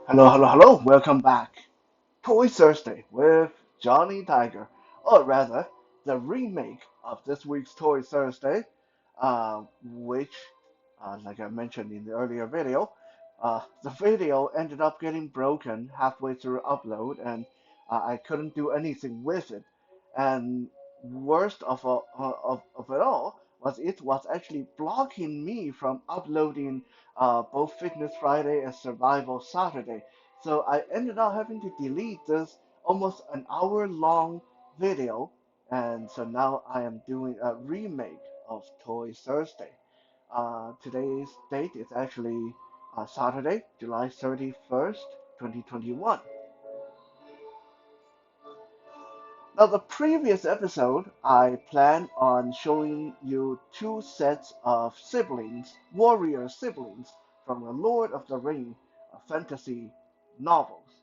Hello, hello, hello. Welcome back. Toy Thursday with Johnny Tiger, or rather, the remake of this week's Toy Thursday, which, like I mentioned in the earlier video, the video ended up getting broken halfway through upload, and I couldn't do anything with it. And worst of it all was it was actually blocking me from uploading both Fitness Friday and Survival Saturday. So I ended up having to delete this almost an hour long video, and so now I am doing a remake of Toy Thursday. Today's date is actually Saturday, July 31st, 2021. Now, the previous episode, I planned on showing you two sets of siblings, warrior siblings, from the Lord of the Ring fantasy novels.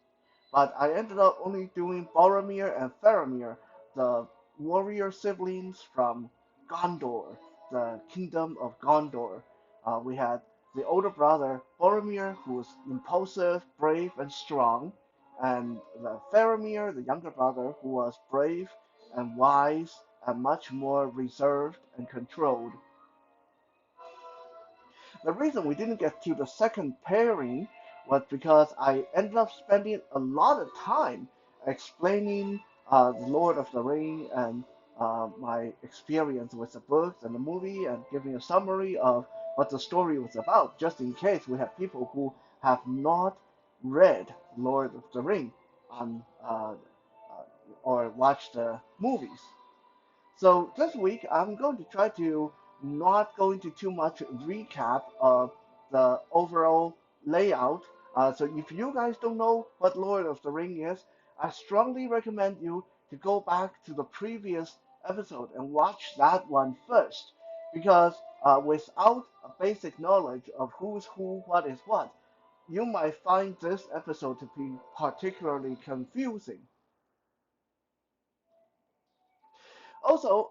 But I ended up only doing Boromir and Faramir, the warrior siblings from Gondor, the Kingdom of Gondor. We had the older brother, Boromir, who was impulsive, brave, and strong, and the Faramir, the younger brother, who was brave and wise and much more reserved and controlled. The reason we didn't get to the second pairing was because I ended up spending a lot of time explaining The Lord of the Ring and my experience with the books and the movie and giving a summary of what the story was about, just in case we have people who have not read Lord of the Ring on, or watched the movies. So this week I'm going to try to not go into too much recap of the overall layout. So if you guys don't know what Lord of the Ring is, I strongly recommend you to go back to the previous episode and watch that one first, because without a basic knowledge of who's who, what is what, you might find this episode to be particularly confusing. Also,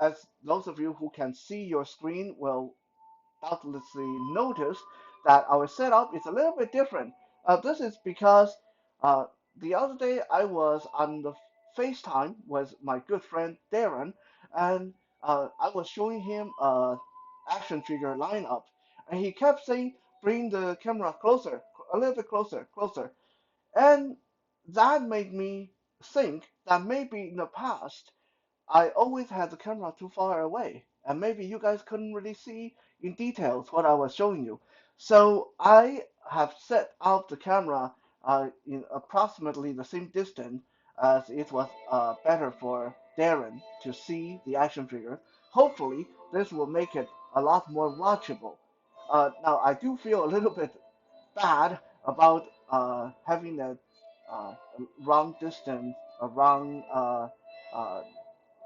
as those of you who can see your screen will doubtlessly notice that our setup is a little bit different. This is because uh, the other day I was on the FaceTime with my good friend Darren, and I was showing him a action figure lineup, and he kept saying, "Bring the camera closer, a little bit closer, closer," and that made me think that maybe in the past I always had the camera too far away, and maybe you guys couldn't really see in details what I was showing you. So I have set up the camera in approximately the same distance as it was better for Darren to see the action figure. Hopefully, this will make it a lot more watchable. Now, I do feel a little bit bad about having a wrong distance, a wrong uh,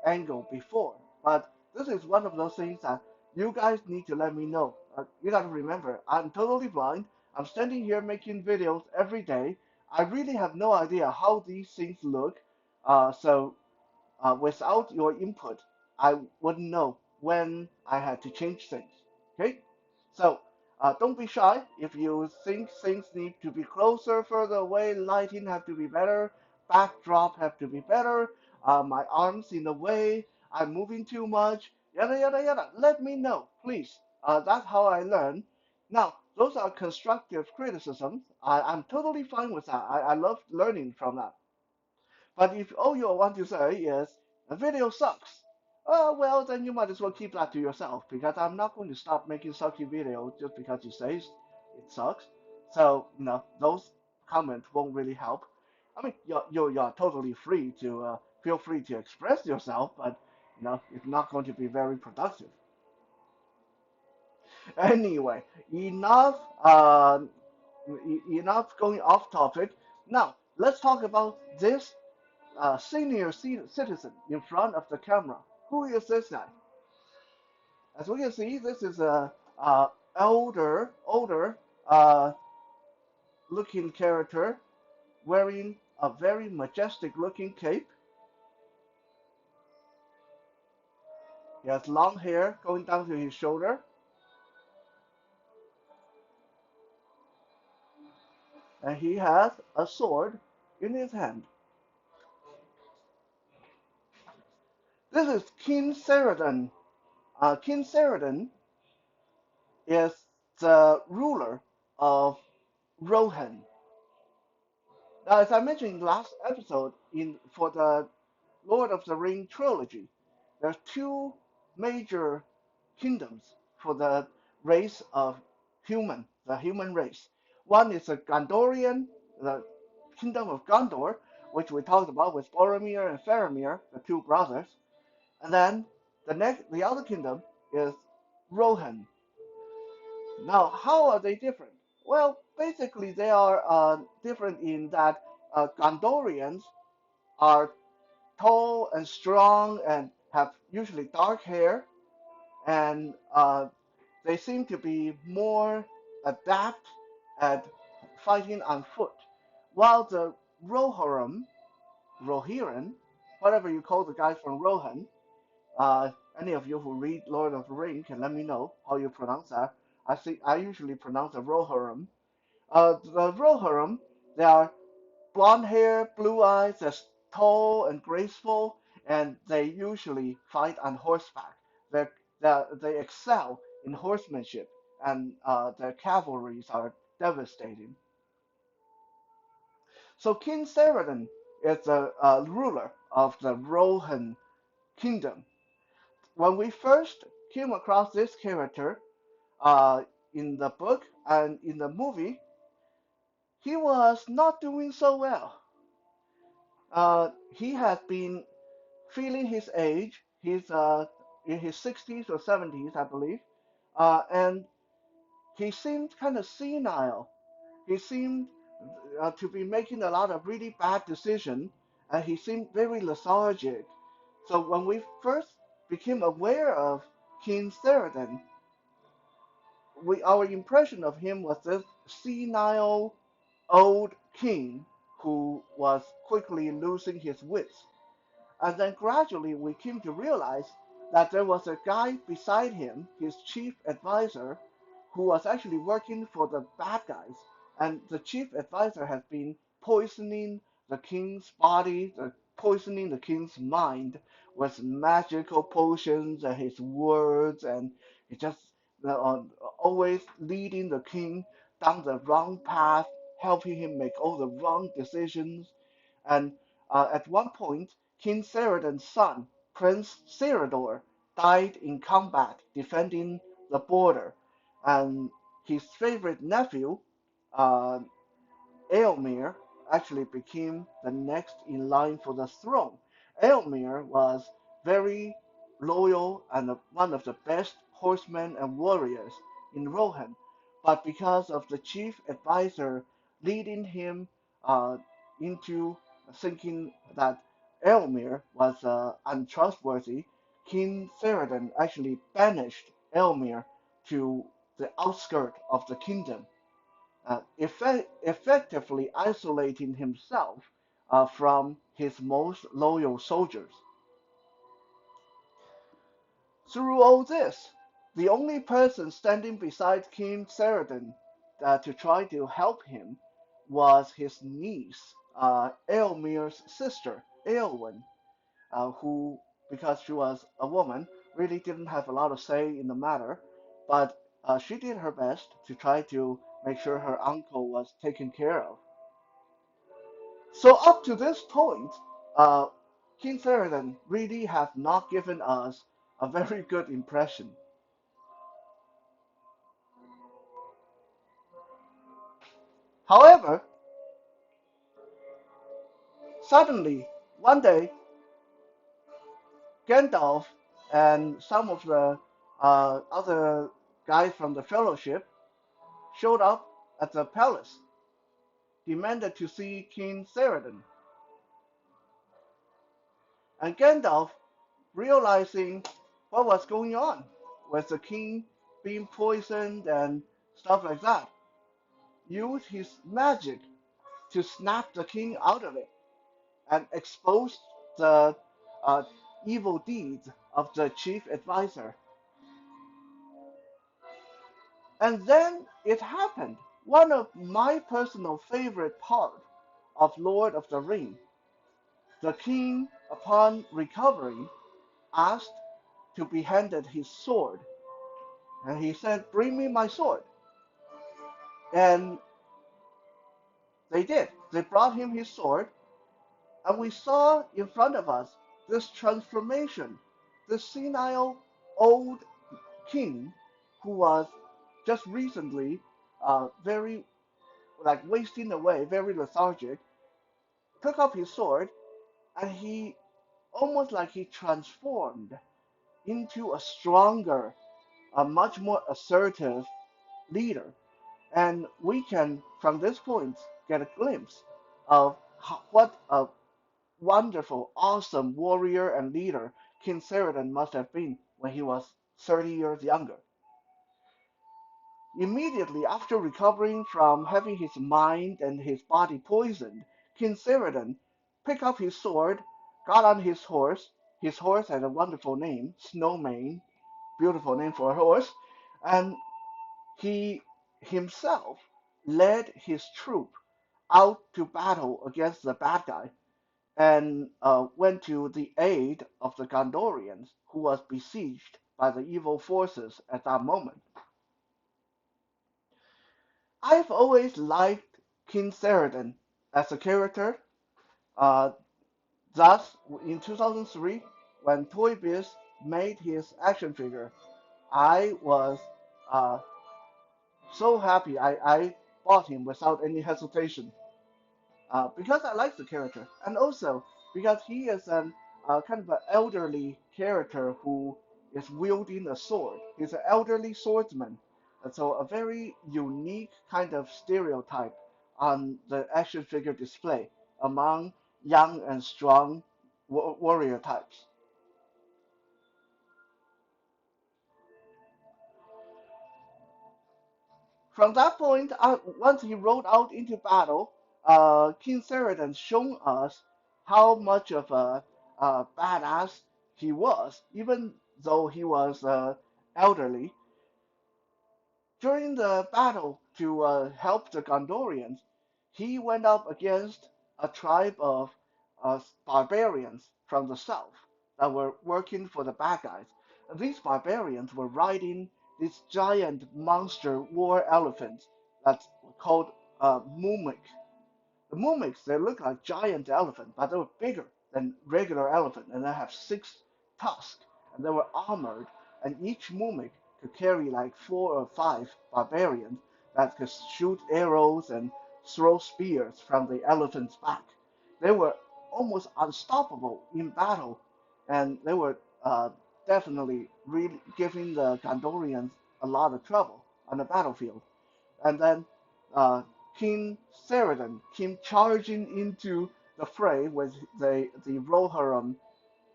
angle before. But this is one of those things that you guys need to let me know. You got to remember, I'm totally blind. I'm standing here making videos every day. I really have no idea how these things look. So without your input, I wouldn't know when I had to change things. Okay? So don't be shy. If you think things need to be closer, further away, lighting have to be better, backdrop have to be better, my arms in the way, I'm moving too much, yada yada yada. Let me know, please. That's how I learn. Now, those are constructive criticisms. I'm totally fine with that. I love learning from that. But if all you want to say is a video sucks, oh well, then you might as well keep that to yourself, because I'm not going to stop making sucky videos just because you say it sucks. So those comments won't really help. I mean, you're totally free to feel free to express yourself, but it's not going to be very productive. Anyway, enough enough going off topic. Now let's talk about this senior citizen in front of the camera. Who is this guy? As we can see, this is a older uh, looking character wearing a very majestic looking cape. He has long hair going down to his shoulder. and he has a sword in his hand. This is King Théoden. King Théoden is the ruler of Rohan. Now, as I mentioned in the last episode, for the Lord of the Ring trilogy, there are two major kingdoms for the race of the human race. One is the Gondorian, the kingdom of Gondor, which we talked about with Boromir and Faramir, the two brothers. And then the other kingdom is Rohan. Now, how are they different? Well, basically, they are different in that Gondorians are tall and strong and have usually dark hair, and they seem to be more adept at fighting on foot, while the Rohirrim, whatever you call the guys from Rohan, any of you who read Lord of the Rings can let me know how you pronounce that. I usually pronounce the Rohirrim. The Rohirrim, they are blonde hair, blue eyes, they're tall and graceful, and they usually fight on horseback. They're, they excel in horsemanship, and their cavalries are devastating. So King Théoden is the ruler of the Rohan kingdom. When we first came across this character uh, in the book and in the movie, he was not doing so well. He had been feeling his age. He's in his 60s or 70s, I believe, and he seemed kind of senile. He seemed to be making a lot of really bad decisions, and he seemed very lethargic. So when we first became aware of King Théoden, our impression of him was this senile old king who was quickly losing his wits. And then gradually we came to realize that there was a guy beside him, his chief advisor, who was actually working for the bad guys. And the chief advisor has been poisoning the king's body, poisoning the king's mind with magical potions and his words, and he just always leading the king down the wrong path, helping him make all the wrong decisions. And at one point, King Théoden's son, Prince Theodore, died in combat defending the border, and his favorite nephew, uh, Éomer, actually became the next in line for the throne. Éomer was very loyal and one of the best horsemen and warriors in Rohan, but because of the chief advisor leading him uh, into thinking that Éomer was untrustworthy, King Théoden actually banished Éomer to the outskirts of the kingdom, effectively isolating himself from his most loyal soldiers. Through all this, the only person standing beside King Théoden to try to help him was his niece, Éomer's sister, Éowyn, who, because she was a woman, really didn't have a lot of say in the matter, but she did her best to try to make sure her uncle was taken care of. So up to this point, uh, King Théoden really has not given us a very good impression. However, suddenly, one day, Gandalf and some of the other guys from the Fellowship showed up at the palace, demanded to see King Théoden. And Gandalf, realizing what was going on with the king being poisoned and stuff like that, used his magic to snap the king out of it and expose the uh, evil deeds of the chief advisor. And then it happened. One of my personal favorite part of Lord of the Ring, the king, upon recovering, asked to be handed his sword, and he said, "Bring me my sword." And they did. They brought him his sword, and we saw in front of us this transformation, this senile old king who was just recently very like wasting away, very lethargic, took up his sword, and he almost like he transformed into a stronger, a much more assertive leader. And we can, from this point, get a glimpse of what a wonderful, awesome warrior and leader King Théoden must have been when he was 30 years younger. Immediately after recovering from having his mind and his body poisoned, King Théoden picked up his sword, got on his horse. His horse had a wonderful name, Snowmane, beautiful name for a horse, and he himself led his troop out to battle against the bad guy and went to the aid of the Gondorians, who was besieged by the evil forces at that moment. I've always liked King Théoden as a character. Uh, Thus, in 2003, when ToyBiz made his action figure, I was uh, so happy. I bought him without any hesitation because I like the character, and also because he is an kind of an elderly character who is wielding a sword. He's an elderly swordsman, and so a very unique kind of stereotype on the action figure display among young and strong warrior types. From that point, once he rode out into battle, King Théoden shown us how much of a badass he was, even though he was elderly. During the battle to help the Gondorians, he went up against a tribe of barbarians from the south that were working for the bad guys. And these barbarians were riding these giant monster war elephants that's called Mumik. The Mumiks, they look like giant elephant, but they were bigger than regular elephant, and they have 6 tusks, and they were armored, and each Mumik could carry like 4 or 5 barbarians that could shoot arrows and throw spears from the elephant's back. They were almost unstoppable in battle, and they were definitely really giving the Gondorians a lot of trouble on the battlefield. And then King Théoden came charging into the fray with the Rohirrim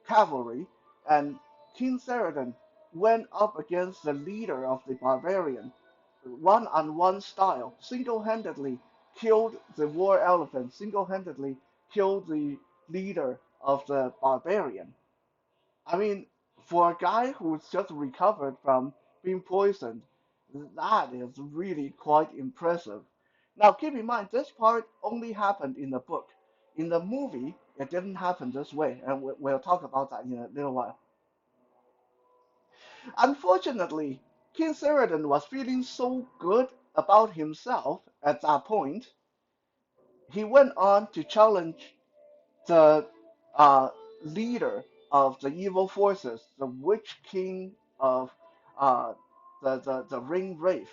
cavalry, and King Théoden went up against the leader of the barbarian, one-on-one style, single-handedly killed the war elephant, single-handedly killed the leader of the barbarian. I mean, for a guy who's just recovered from being poisoned, that is really quite impressive. Now, keep in mind, this part only happened in the book. In the movie, it didn't happen this way, and we'll talk about that in a little while. Unfortunately, King Théoden was feeling so good about himself at that point, he went on to challenge the leader of the evil forces, the Witch-King of uh, the Ring Wraith.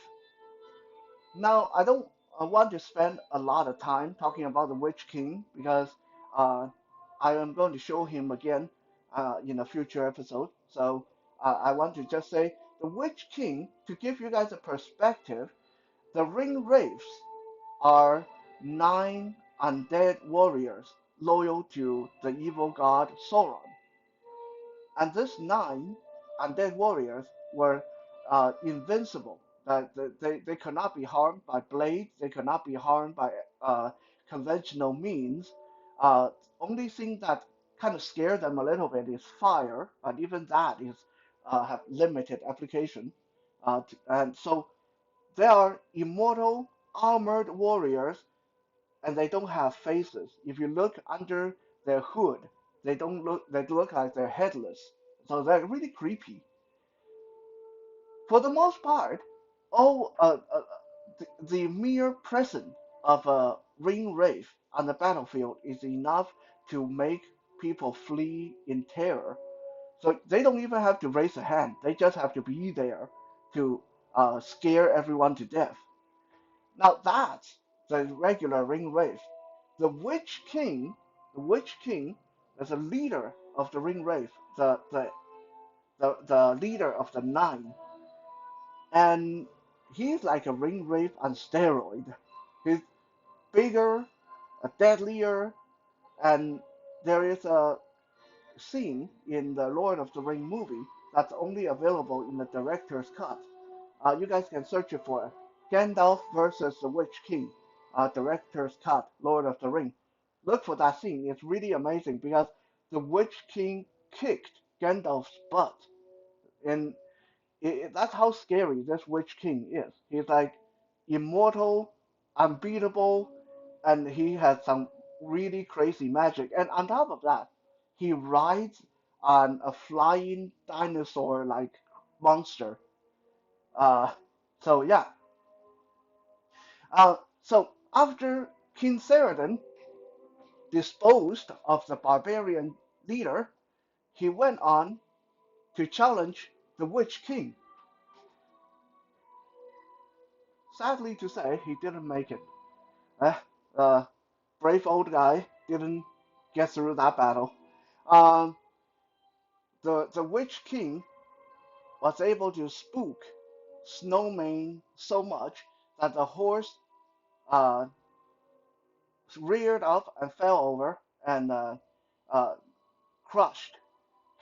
Now, I don't want to spend a lot of time talking about the Witch-King because uh, I am going to show him again in a future episode. So I want to just say the Witch-King, to give you guys a perspective, the Ring Wraiths are 9 undead warriors loyal to the evil god Sauron. And these 9 undead warriors were invincible. They could not be harmed by blades, they could not be harmed by conventional means. Only thing that kind of scared them a little bit is fire, but even that is have limited application. And so they are immortal armored warriors, and they don't have faces. If you look under their hood, they look like they're headless. So they're really creepy. For the most part, all the mere presence of a ring wraith on the battlefield is enough to make people flee in terror. So they don't even have to raise a hand. They just have to be there to scare everyone to death. Now that's the regular ring wraith. The Witch King, the Witch King is a leader of the ring wraith, the leader of the nine, and he's like a ring wraith on steroid. He's bigger, deadlier, and there is a scene in the Lord of the Ring movie that's only available in the director's cut. You guys can search it for it. Gandalf versus the Witch King, director's cut, Lord of the Ring. Look for that scene. It's really amazing because the Witch King kicked Gandalf's butt, and that's how scary this Witch King is. He's like immortal, unbeatable, and he has some really crazy magic. And on top of that, he rides on a flying dinosaur-like monster. Uh, so yeah. So after King Théoden disposed of the barbarian leader, he went on to challenge the Witch King. Sadly to say, he didn't make it. Uh, uh, brave old guy didn't get through that battle. Um, the Witch King was able to spook Snowmane so much that the horse uh, reared up and fell over and uh, crushed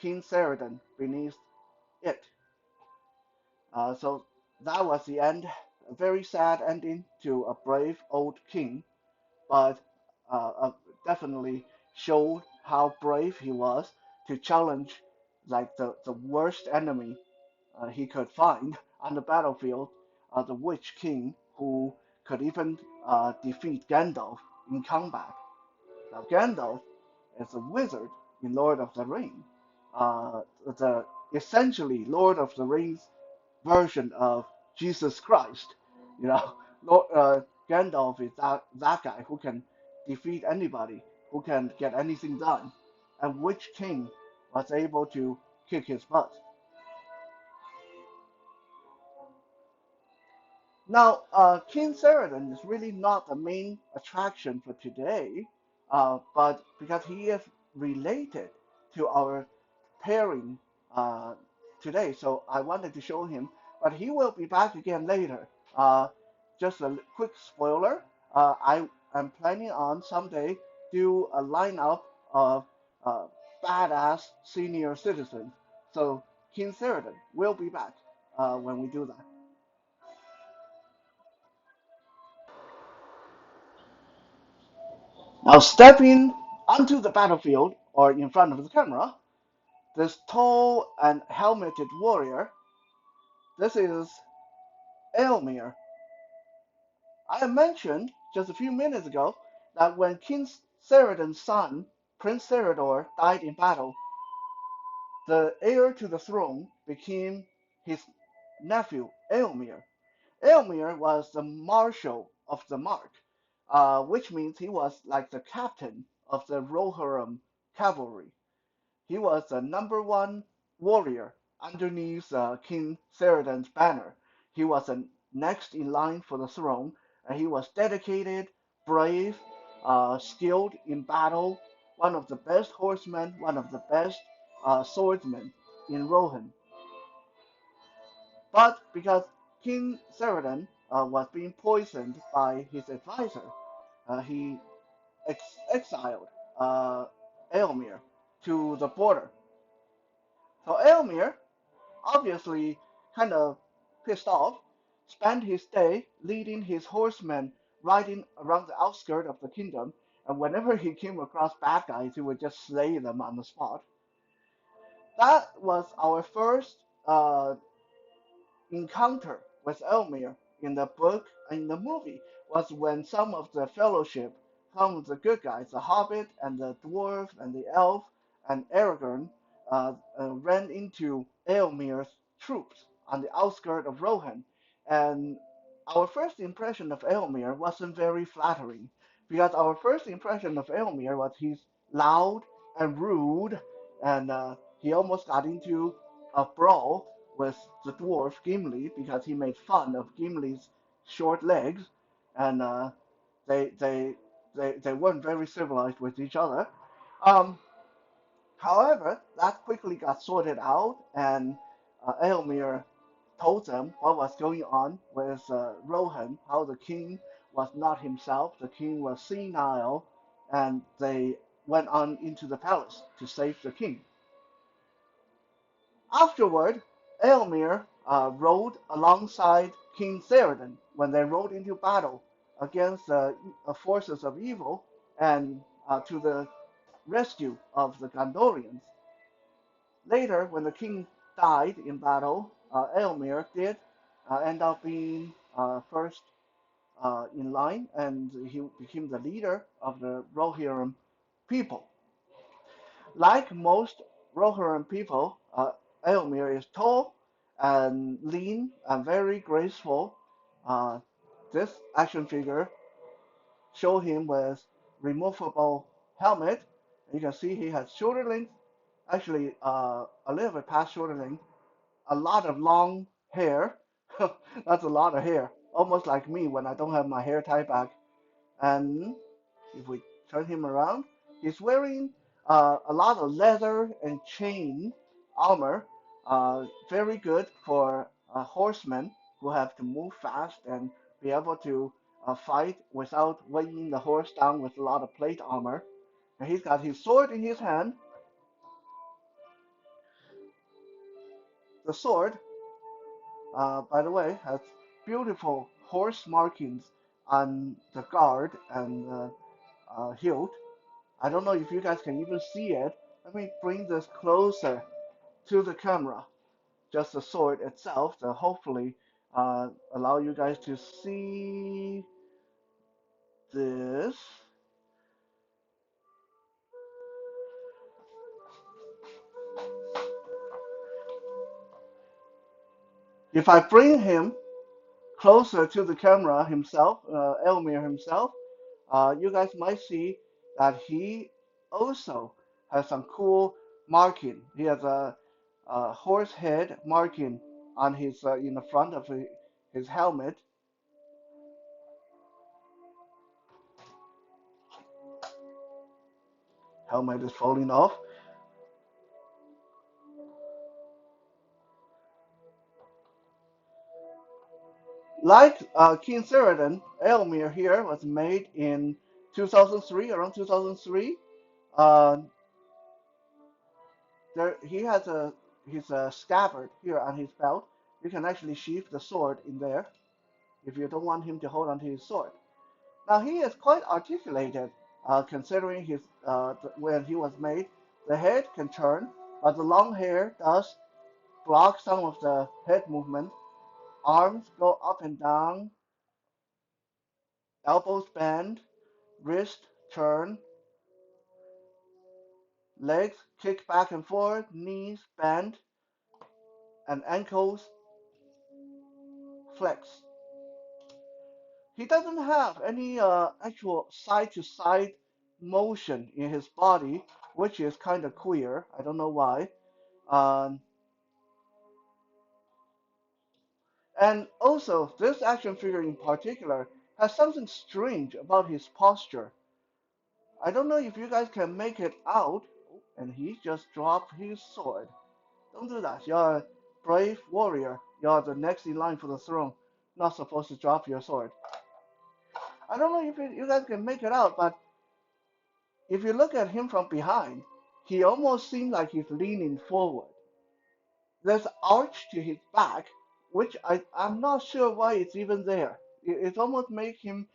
King Théoden beneath it. So that was the end. A very sad ending to a brave old king, but definitely showed how brave he was to challenge like the worst enemy he could find on the battlefield, the Witch King, who could even defeat Gandalf in combat. Now, Gandalf is a wizard in Lord of the Rings, the essentially Lord of the Rings version of Jesus Christ. You know, Lord, Gandalf is that guy who can defeat anybody, who can get anything done, and which king was able to kick his butt. Now, King Théoden is really not the main attraction for today, but because he is related to our pairing uh, today, so I wanted to show him. But he will be back again later. Just a quick spoiler: I am planning on someday do a lineup of uh, badass senior citizens. So King Théoden will be back when we do that. Now stepping onto the battlefield or in front of the camera, this tall and helmeted warrior, this is Éowyn. I mentioned just a few minutes ago that when King Théoden's son, Prince Theodore, died in battle, the heir to the throne became his nephew Éomer. Éomer was the marshal of the Mark, which means he was like the captain of the Rohirrim cavalry. He was the number one warrior underneath King Théoden's banner. He was the next in line for the throne, and he was dedicated, brave, skilled in battle, one of the best horsemen, one of the best swordsmen in Rohan. But because King Théoden was being poisoned by his advisor, he exiled uh, Éomer to the border. So Éomer, obviously kind of pissed off, spent his day leading his horsemen riding around the outskirts of the kingdom, and whenever he came across bad guys, he would just slay them on the spot. That was our first encounter with Elmir in the book and in the movie. was when some of the fellowship, some of the good guys, the Hobbit and the dwarf and the elf and Aragorn, ran into Éomer's troops on the outskirts of Rohan. And our first impression of Éomer wasn't very flattering, because our first impression of Éomer was he's loud and rude, and he almost got into a brawl with the dwarf Gimli because he made fun of Gimli's short legs, and they, they they weren't very civilized with each other. Um, However, that quickly got sorted out, and Éomer told them what was going on with Rohan, how the king was not himself, the king was senile, and they went on into the palace to save the king. Afterward, Éomer rode alongside King Théoden when they rode into battle against the forces of evil and to the rescue of the Gondorians. Later, when the king died in battle, Éomer did end up being first in line, and he became the leader of the Rohirrim people. Like most Rohirrim people, Éomer is tall and lean and very graceful. Uh, this action figure show him with removable helmet. You can see he has shoulder length, actually a little bit past shoulder length, a lot of long hair. That's a lot of hair, almost like me when I don't have my hair tied back. And if we turn him around, he's wearing a lot of leather and chain armor, very good for horsemen who have to move fast and be able to fight without weighing the horse down with a lot of plate armor. And he's got his sword in his hand. The sword, by the way, has beautiful horse markings on the guard and hilt. I don't know if you guys can even see it. Let me bring this closer to the camera. Just the sword itself to hopefully allow you guys to see this. If I bring him closer to the camera himself, Elmir himself, you guys might see that he also has some cool marking. He has a horse head marking on his in the front of his helmet. Helmet is falling off. Like King Théoden, Éomer here was made in 2003, around 2003. Uh, there he has his scabbard here on his belt. You can actually sheath the sword in there if you don't want him to hold onto his sword. Now he is quite articulated, considering when he was made. The head can turn, but the long hair does block some of the head movement. Arms go up and down, elbows bend, wrist turn, legs kick back and forth, knees bend, and ankles flex. He doesn't have any actual side to side motion in his body, which is kind of queer. I don't know why. Um, and also, this action figure in particular has something strange about his posture. I don't know if you guys can make it out. And he just dropped his sword. Don't do that. You're a brave warrior. You're the next in line for the throne. Not supposed to drop your sword. I don't know if you guys can make it out, but if you look at him from behind, he almost seems like he's leaning forward. There's arch to his back, which I'm not sure why it's even there. It almost makes him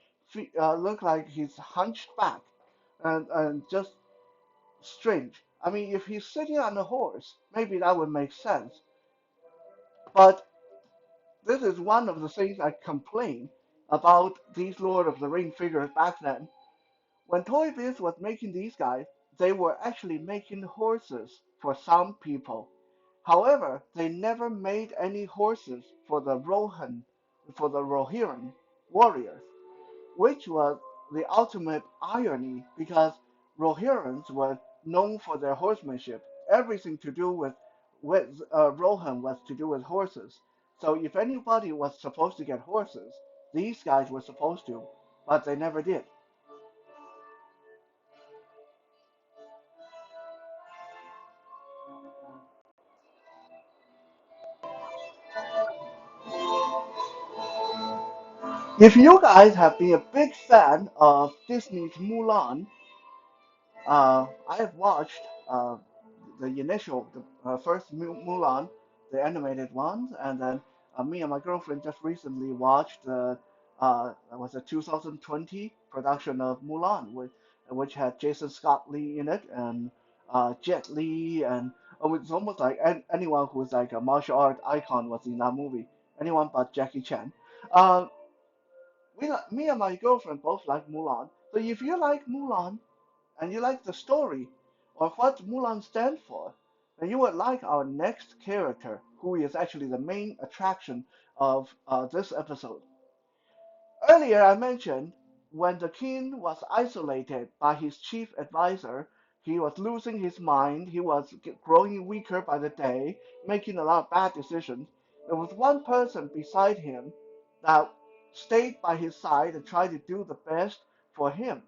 look like he's hunched back and just strange. I mean, if he's sitting on a horse, maybe that would make sense. But this is one of the things I complain. about these Lord of the Ring figures back then. When ToyBiz was making these guys, they were actually making horses for some people. However, they never made any horses for the Rohirrim warriors, which was the ultimate irony because Rohirrims were known for their horsemanship. Everything to do with Rohan was to do with horses. So if anybody was supposed to get horses, these guys were supposed to, but they never did. If you guys have been a big fan of Disney's Mulan, I have watched the first Mulan, the animated ones, and then me and my girlfriend just recently watched was a 2020 production of Mulan, which had Jason Scott Lee in it and Jet Li, and it's almost like anyone who was like a martial art icon was in that movie. Anyone but Jackie Chan. Uh, me and my girlfriend both like Mulan. So if you like Mulan, and you like the story or what Mulan stands for, then you would like our next character, who is actually the main attraction of this episode. Earlier, I mentioned when the king was isolated by his chief advisor, he was losing his mind, he was growing weaker by the day, making a lot of bad decisions. There was one person beside him that stayed by his side and tried to do the best for him,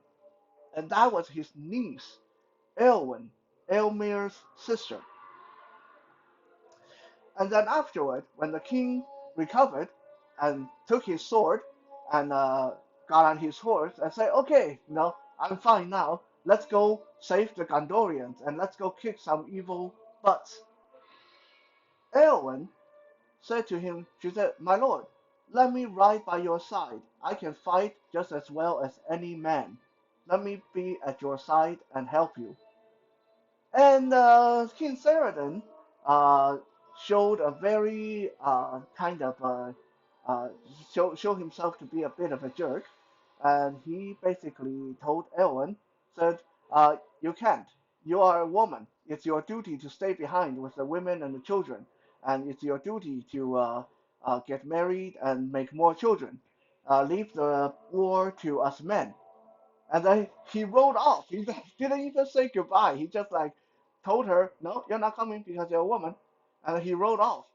and that was his niece, Éowyn, Éomer's sister. And then afterward, when the king recovered and took his sword and got on his horse and said, "Okay, I'm fine now. Let's go save the Gondorians and let's go kick some evil butts." Éowyn said to him, she said, "My lord, let me ride by your side. I can fight just as well as any man. Let me be at your side and help you." And King Théoden uh, showed a very kind of uh, show himself to be a bit of a jerk, and he basically told Éowyn, said, "You can't. You are a woman. It's your duty to stay behind with the women and the children, and it's your duty to get married and make more children. Leave the war to us men." And then he rode off. He didn't even say goodbye. He just like told her, "No, you're not coming because you're a woman." And he rode off.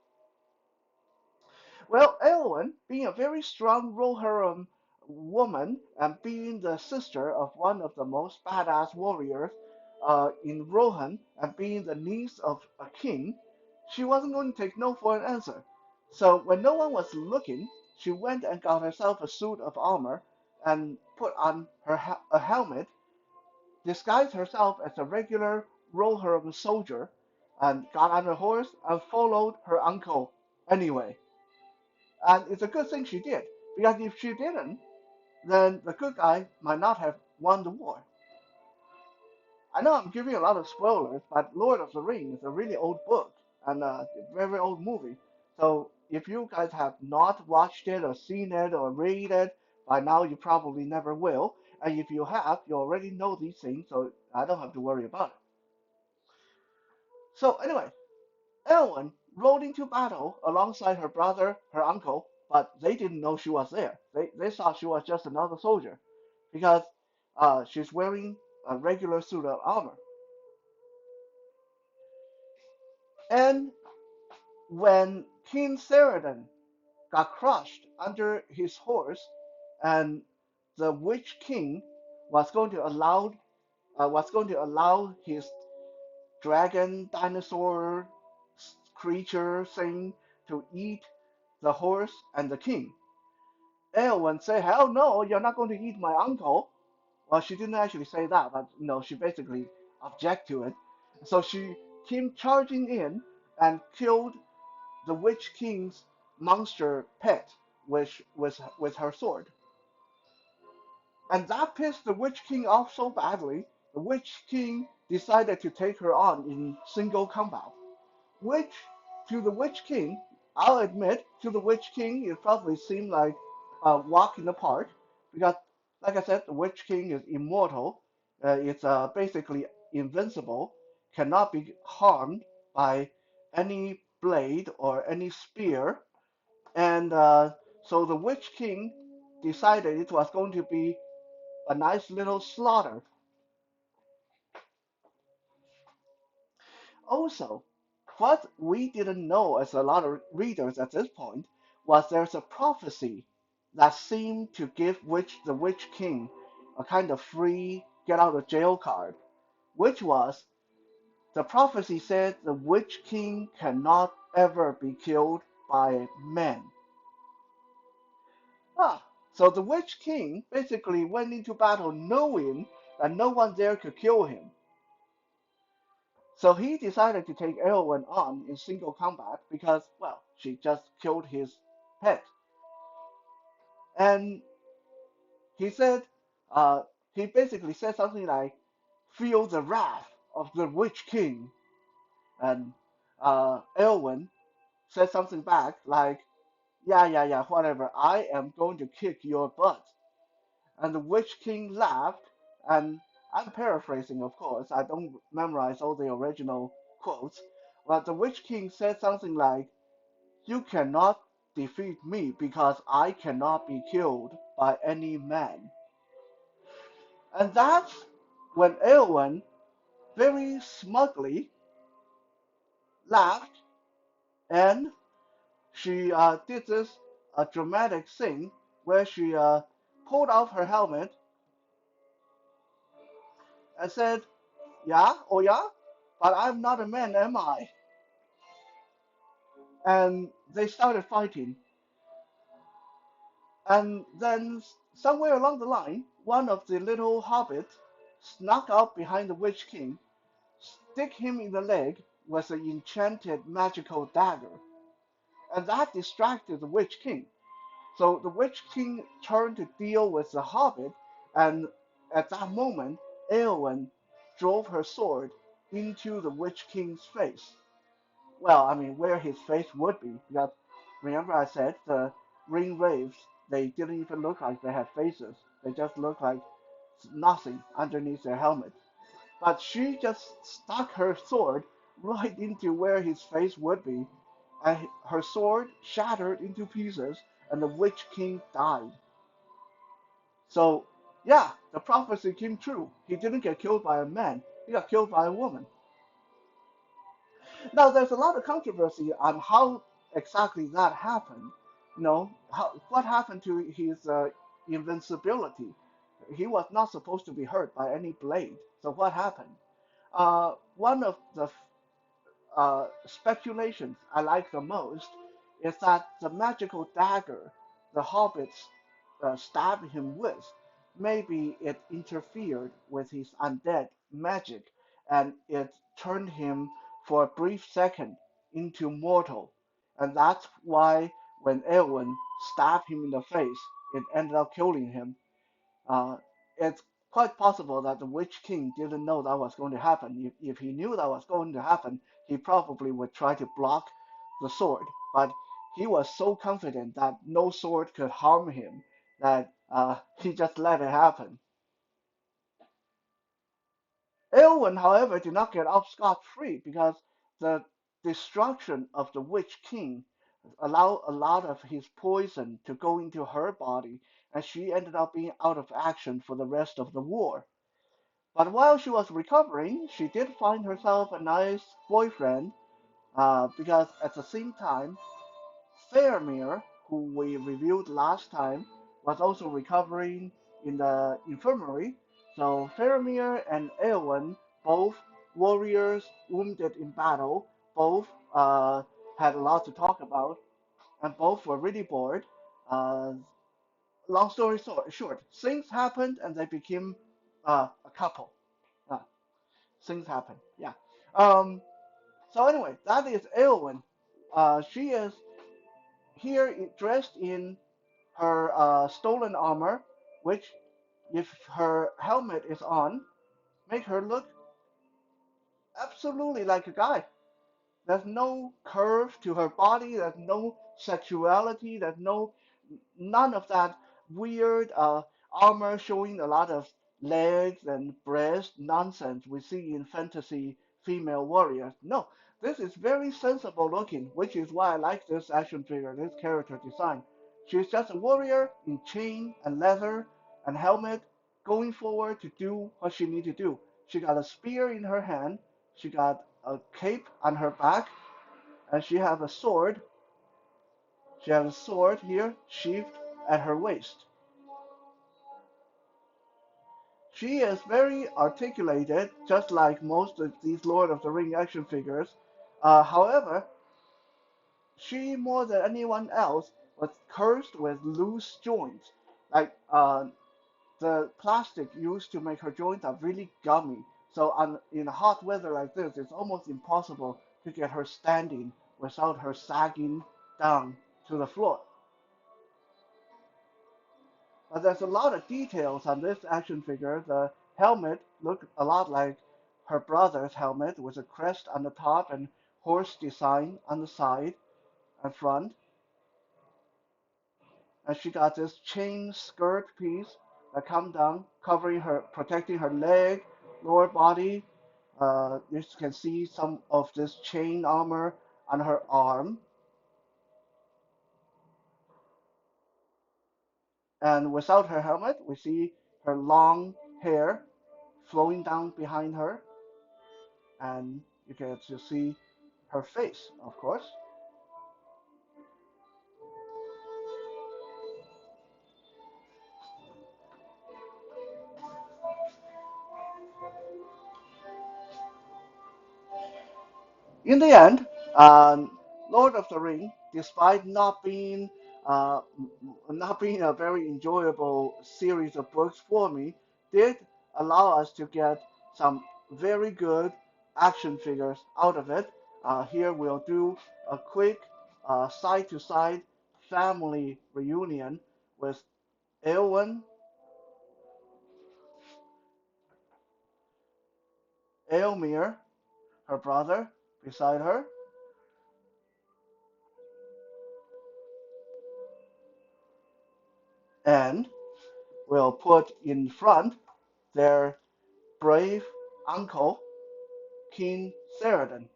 Well, Éowyn, being a very strong Rohirrim woman and being the sister of one of the most badass warriors in Rohan and being the niece of a king, she wasn't going to take no for an answer. So when no one was looking, she went and got herself a suit of armor and put on a helmet, disguised herself as a regular Rohirrim soldier, and got on a horse and followed her uncle anyway. And it's a good thing she did, because if she didn't, then the good guy might not have won the war. I know I'm giving a lot of spoilers, but Lord of the Rings is a really old book and a very old movie. So if you guys have not watched it or seen it or read it, by now you probably never will. And if you have, you already know these things, so I don't have to worry about it. So anyway, Éowyn rode into battle alongside her brother, her uncle, but they didn't know she was there. They thought she was just another soldier because she's wearing a regular suit of armor. And when King Théoden got crushed under his horse, and the Witch King was going to allow his dragon dinosaur creature thing to eat the horse and the king. Éowyn said, "Hell no, you're not going to eat my uncle." Well, she didn't actually say that, but she basically object to it. So she came charging in and killed the Witch King's monster pet with her sword. And that pissed the Witch King off so badly, the Witch King decided to take her on in single combat. Which, to the Witch King, I'll admit, to the Witch King, it probably seemed like walk in the park because, like I said, the Witch King is immortal. It's basically invincible, cannot be harmed by any blade or any spear. And so the Witch King decided it was going to be a nice little slaughter. Also, what we didn't know as a lot of readers at this point was there's a prophecy that seemed to give the Witch King a kind of free get out of jail card, which was the prophecy said the Witch King cannot ever be killed by men. Ah, so the Witch King basically went into battle knowing that no one there could kill him. So he decided to take Éowyn on in single combat because, well, she just killed his pet. And he said, uh, he basically said something like, feel the wrath of the Witch King. And Éowyn said something back like, yeah, whatever, I am going to kick your butt. And the Witch King laughed, and I'm paraphrasing, of course, I don't memorize all the original quotes, but the Witch King said something like, you cannot defeat me because I cannot be killed by any man. And that's when Éowyn very smugly laughed and she did this dramatic thing where she pulled off her helmet and said, yeah, oh yeah, but I'm not a man, am I? And they started fighting. And then somewhere along the line, one of the little hobbits snuck out behind the Witch King, stick him in the leg with an enchanted magical dagger, and that distracted the Witch King. So the Witch King turned to deal with the hobbit, and at that moment, Éowyn drove her sword into the Witch King's face. Well, I mean, where his face would be, because remember I said the ring waves, they didn't even look like they had faces. They just looked like nothing underneath their helmet. But she just stuck her sword right into where his face would be, and her sword shattered into pieces, and the Witch King died. So, yeah, the prophecy came true. He didn't get killed by a man, he got killed by a woman. Now, there's a lot of controversy on how exactly that happened. What happened to his invincibility? He was not supposed to be hurt by any blade. So what happened? One of the speculations I like the most is that the magical dagger the hobbits stabbed him with, maybe it interfered with his undead magic and it turned him for a brief second into mortal. And that's why when Éowyn stabbed him in the face, it ended up killing him. It's quite possible that the Witch King didn't know that was going to happen. If he knew that was going to happen, he probably would try to block the sword. But he was so confident that no sword could harm him that he just let it happen. Éowyn, however, did not get off scot-free because the destruction of the Witch King allowed a lot of his poison to go into her body, and she ended up being out of action for the rest of the war. But while she was recovering, she did find herself a nice boyfriend, because at the same time, Faramir, who we reviewed last time, was also recovering in the infirmary. So Faramir and Éowyn, both warriors wounded in battle, both had a lot to talk about, and both were really bored. Uh, Long story short, things happened and they became a couple. Uh, Things happen. Yeah. Um. So anyway, that is Éowyn. She is here dressed in her stolen armor, which, if her helmet is on, make her look absolutely like a guy. There's no curve to her body. There's no sexuality. There's none of that weird armor showing a lot of legs and breast nonsense we see in fantasy female warriors. No, this is very sensible looking, which is why I like this action figure, this character design. She's just a warrior in chain and leather and helmet, going forward to do what she need to do. She got a spear in her hand, she got a cape on her back, and she have a sword. She has a sword here, sheathed at her waist. She is very articulated, just like most of these Lord of the Ring action figures. However, she more than anyone else was cursed with loose joints. Like the plastic used to make her joints are really gummy. So in hot weather like this, it's almost impossible to get her standing without her sagging down to the floor. But there's a lot of details on this action figure. The helmet looked a lot like her brother's helmet with a crest on the top and horse design on the side and front. And she got this chain skirt piece that come down, covering her, protecting her leg, lower body. You can see some of this chain armor on her arm. And without her helmet, we see her long hair flowing down behind her, and you get to see her face, of course. In the end, Lord of the Ring, despite uh, not being a very enjoyable series of books for me, did allow us to get some very good action figures out of it. Here we'll do a quick side-to-side family reunion with Éowyn, Éomer, her brother, beside her, and we'll put in front their brave uncle, King Théoden.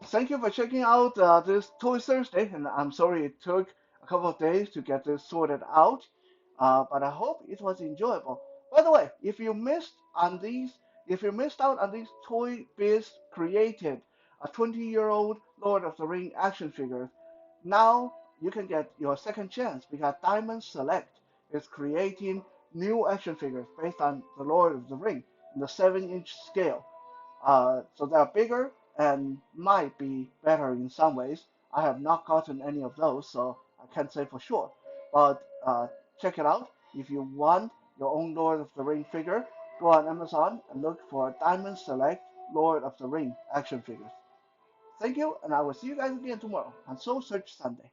Thank you for checking out this Toy Thursday, and I'm sorry it took a couple of days to get this sorted out, but I hope it was enjoyable. By the way, if you missed out on these Toy Biz created a 20-year-old Lord of the Ring action figures, now you can get your second chance because Diamond Select is creating new action figures based on the Lord of the Ring in the 7-inch scale. So they're bigger and might be better in some ways. I have not gotten any of those, so I can't say for sure. But check it out. If you want your own Lord of the Ring figure, go on Amazon and look for Diamond Select Lord of the Ring action figures. Thank you, and I will see you guys again tomorrow on Soul Search Sunday.